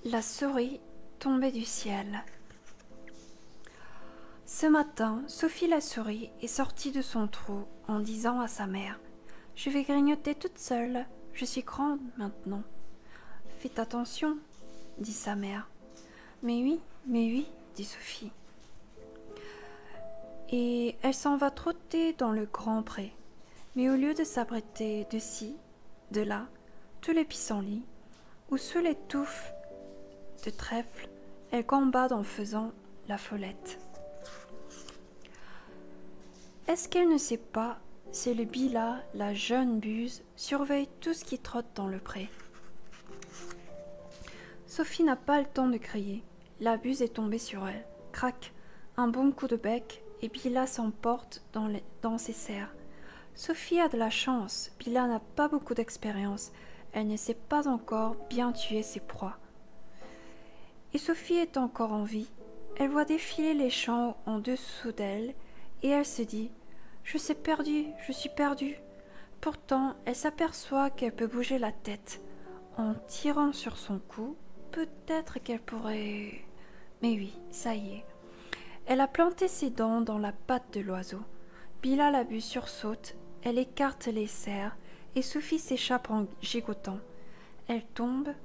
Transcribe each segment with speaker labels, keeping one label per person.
Speaker 1: La souris tombée du ciel. Ce matin, Sophie la souris est sortie de son trou en disant à sa mère « Je vais grignoter toute seule, je suis grande maintenant. »« Faites attention, » dit sa mère. « Mais oui, » dit Sophie. Et elle s'en va trotter dans le grand pré. Mais au lieu de s'abriter de ci, de là, tous les pissenlits, ou sous les touffes de trèfle, elle gambade en faisant la follette. Est-ce qu'elle ne sait pas si le Bila, la jeune buse, surveille tout ce qui trotte dans le pré? Sophie n'a pas le temps de crier. La buse est tombée sur elle. Crac, un bon coup de bec et Bila s'emporte dans ses serres. Sophie a de la chance. Bila n'a pas beaucoup d'expérience. Elle ne sait pas encore bien tuer ses proies. Et Sophie est encore en vie. Elle voit défiler les champs en dessous d'elle et elle se dit « Je suis perdue ». Pourtant, elle s'aperçoit qu'elle peut bouger la tête. En tirant sur son cou, peut-être qu'elle pourrait... Mais oui, ça y est. Elle a planté ses dents dans la patte de l'oiseau. Bila la buse sursaute, elle écarte les serres et Sophie s'échappe en gigotant. Elle tombe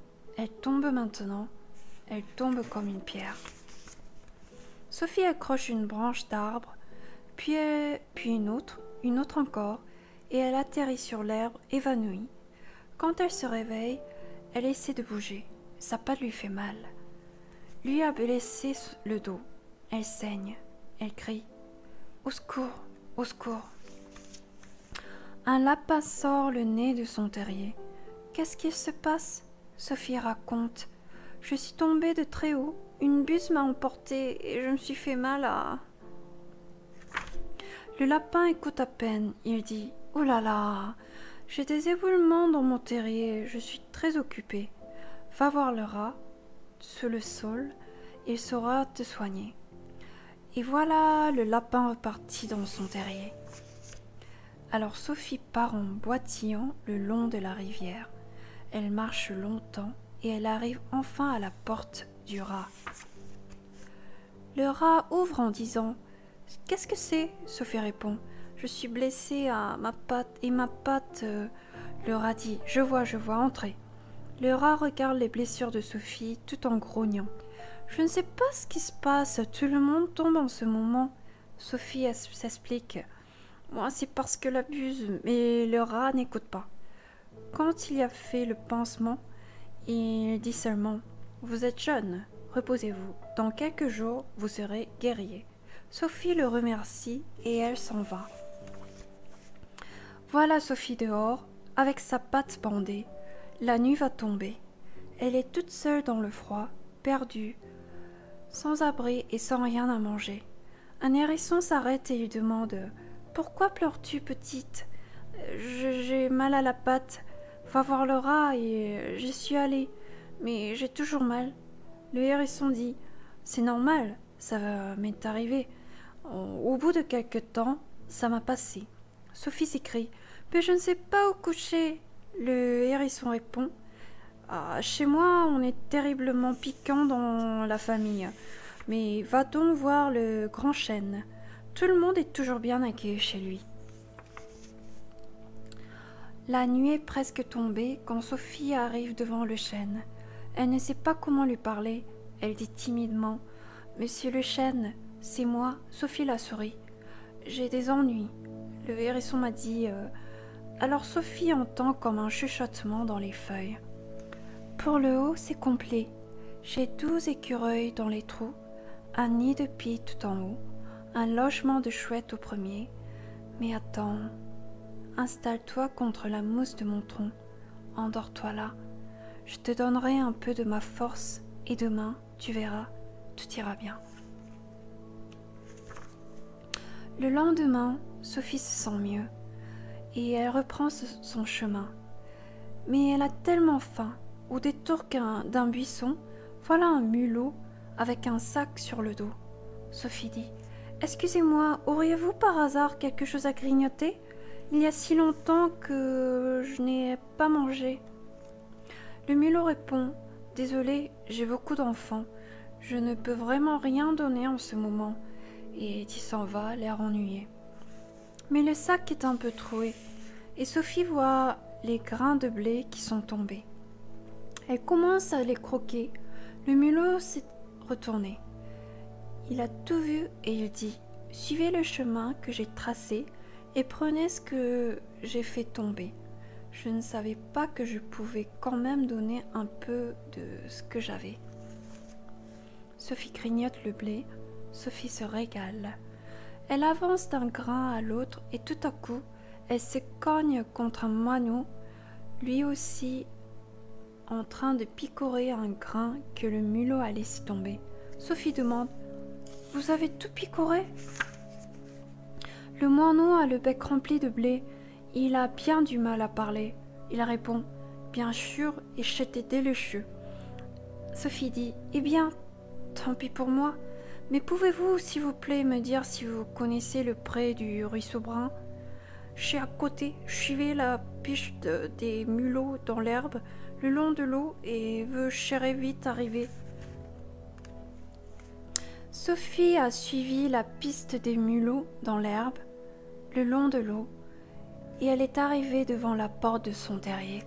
Speaker 1: maintenant, elle tombe comme une pierre. Sophie accroche une branche d'arbre, puis une autre encore, et elle atterrit sur l'herbe évanouie. Quand elle se réveille, elle essaie de bouger. Sa patte lui fait mal. Lui a blessé le dos. Elle saigne. Elle crie. Au secours, au secours. Un lapin sort le nez de son terrier. Qu'est-ce qu'il se passe? Sophie raconte. Je suis tombée de très haut. Une buse m'a emportée et je me suis fait mal à... Le lapin écoute à peine. Il dit « Oh là là, j'ai des éboulements dans mon terrier, je suis très occupé. Va voir le rat, sous le sol, il saura te soigner. » Et voilà le lapin reparti dans son terrier. Alors Sophie part en boitillant le long de la rivière. Elle marche longtemps et elle arrive enfin à la porte du rat. Le rat ouvre en disant « Qu'est-ce que c'est ?» Sophie répond « Je suis blessée à ma patte et ma patte... » Le rat dit « Je vois, entrez. » Le rat regarde les blessures de Sophie tout en grognant. « Je ne sais pas ce qui se passe, tout le monde tombe en ce moment. » Sophie s'explique. « Moi, c'est parce que la buse, mais le rat n'écoute pas. » Quand il a fait le pansement, il dit seulement « Vous êtes jeune, reposez-vous. Dans quelques jours, vous serez guerrier. » Sophie le remercie et elle s'en va. Voilà Sophie dehors, avec sa patte bandée. La nuit va tomber. Elle est toute seule dans le froid, perdue, sans abri et sans rien à manger. Un hérisson s'arrête et lui demande « Pourquoi pleures-tu, petite ? J'ai mal à la patte. Va voir le rat et j'y suis allée, mais j'ai toujours mal. » Le hérisson dit « C'est normal, ça m'est arrivé. Au bout de quelque temps, ça m'a passé. » Sophie s'écrie « Mais je ne sais pas où coucher. » Le hérisson répond « Chez moi, on est terriblement piquant dans la famille. Mais va donc voir le grand chêne. Tout le monde est toujours bien accueilli chez lui. » La nuit est presque tombée quand Sophie arrive devant le chêne. Elle ne sait pas comment lui parler. Elle dit timidement « Monsieur le chêne, c'est moi, Sophie la souris. J'ai des ennuis. » Le hérisson m'a dit Alors Sophie entend comme un chuchotement dans les feuilles. Pour le haut, c'est complet. J'ai 12 écureuils dans les trous, un nid de pie tout en haut, un logement de chouette au premier. Mais attends, installe-toi contre la mousse de mon tronc, endors-toi là. Je te donnerai un peu de ma force et demain, tu verras, tout ira bien. Le lendemain, Sophie se sent mieux et elle reprend son chemin. Mais elle a tellement faim. Au détour d'un buisson, voilà un mulot avec un sac sur le dos. Sophie dit « Excusez-moi, auriez-vous par hasard quelque chose à grignoter? Il y a si longtemps que je n'ai pas mangé. » Le mulot répond désolée, j'ai beaucoup d'enfants. Je ne peux vraiment rien donner en ce moment. » Et Eddie s'en va, l'air ennuyé. Mais le sac est un peu troué, et Sophie voit les grains de blé qui sont tombés. Elle commence à les croquer. Le mulot s'est retourné. Il a tout vu et il dit « Suivez le chemin que j'ai tracé et prenez ce que j'ai fait tomber. Je ne savais pas que je pouvais quand même donner un peu de ce que j'avais. » Sophie grignote le blé. Sophie se régale. Elle avance d'un grain à l'autre et tout à coup, elle se cogne contre un moineau, lui aussi en train de picorer un grain que le mulot a laissé tomber. Sophie demande « Vous avez tout picoré ?» Le moineau a le bec rempli de blé. Il a bien du mal à parler. Il répond « Bien sûr, et c'était délicieux. » Sophie dit « Eh bien, tant pis pour moi. Mais pouvez-vous, s'il vous plaît, me dire si vous connaissez le pré du ruisseau brun ? Je suis à côté. Je suivais la piste des mulots dans l'herbe, le long de l'eau, et veux chérir vite arriver. » Sophie a suivi la piste des mulots dans l'herbe, le long de l'eau, et elle est arrivée devant la porte de son terrier.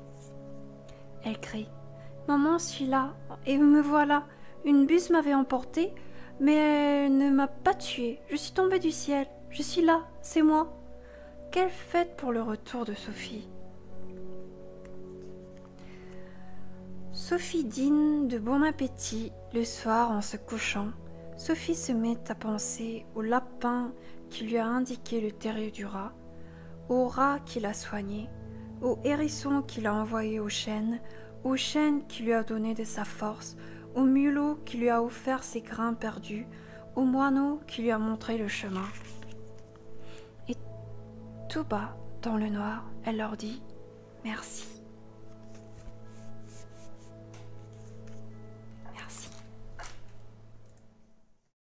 Speaker 1: Elle crie « Maman, je suis là, et me voilà. Une buse m'avait emportée, mais elle ne m'a pas tuée. Je suis tombée du ciel. Je suis là, c'est moi. » Quelle fête pour le retour de Sophie. Sophie dîne de bon appétit le soir en se couchant. Sophie se met à penser au lapin qui lui a indiqué le terrier du rat, au rat qui l'a soigné, au hérisson qui l'a envoyé au chêne qui lui a donné de sa force, au mulot qui lui a offert ses grains perdus, au moineau qui lui a montré le chemin. Et tout bas, dans le noir, elle leur dit « Merci ».